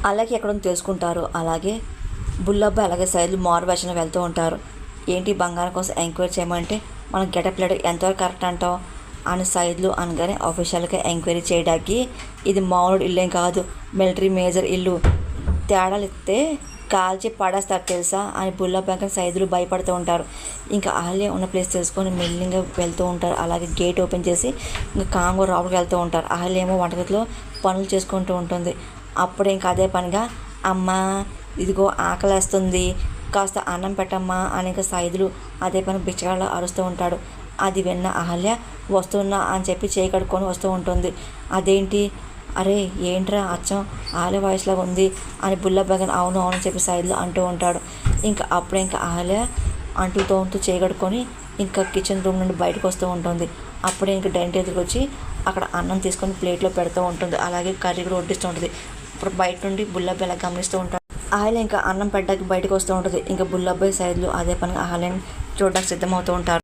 అలాగే ఎక్కడో తెలుసుకుంటారు. అలాగే బుల్లబ్బాయి అలాగే సైదులు మారు వేషంలో వెళ్తూ ఉంటారు. ఏంటి బంగారం కోసం ఎంక్వైరీ చేయమంటే మన గెటప్ లేడు ఎంతవరకు కరెక్ట్ అంటావు అని సైదులు అనగానే ఆఫీషియల్గా ఎంక్వైరీ చేయడానికి ఇది మామూలు ఇల్లేం కాదు, మిలిటరీ మేజర్ ఇల్లు, తేడాలు ఇస్తే కాల్చి పడేస్తారు తెలుసా అని బుల్లబ్బాయి సైదులు భయపడుతూ ఉంటారు. ఇంకా అహల్య ఉన్న ప్లేస్ తెలుసుకొని మెల్లింగా వెళ్తూ ఉంటారు. అలాగే గేట్ ఓపెన్ చేసి ఇంకా కాంగో రావుకి వెళ్తూ ఉంటారు. అహల్య ఏమో వంటగదిలో పనులు చేసుకుంటూ ఉంటుంది. అప్పుడు ఇంకా అదే పనిగా అమ్మ ఇదిగో ఆకలేస్తుంది కాస్త అన్నం పెట్టమ్మా అని ఇంకా సైదులు అదే పని బిచ్చగాళ్ళ అరుస్తూ ఉంటాడు. అది విన్న అహల్య వస్తున్నా అని చెప్పి చేయి కడుక్కొని వస్తూ ఉంటుంది. అదేంటి అరే ఏంట్రా అచ్చం అహల్య వాయిస్లాగా ఉంది అని బుల్లబ్బాయి అవును అవును చెప్పి సైదులు అంటూ ఉంటాడు. ఇంకా అప్పుడే ఇంకా అహల్య అంటుతో చేయి కడుక్కొని ఇంకా కిచెన్ రూమ్ నుండి బయటకు వస్తూ ఉంటుంది. అప్పుడే ఇంకా డైనింగ్ టేబుల్కి వచ్చి అక్కడ అన్నం తీసుకొని ప్లేట్లో పెడుతూ ఉంటుంది. అలాగే కర్రీ కూడా వడ్డిస్తూ ఉంటుంది. ఇప్పుడు బయట నుండి బుల్లబ్బాయి అలా గమనిస్తూ ఉంటాడు. అహల్య ఇంకా అన్నం పెట్టడానికి బయటకు వస్తూ ఉంటుంది. ఇంకా బుల్లబ్బాయి సైదులు అదే పని అహల్యని చూడడానికి సిద్ధమవుతూ ఉంటారు.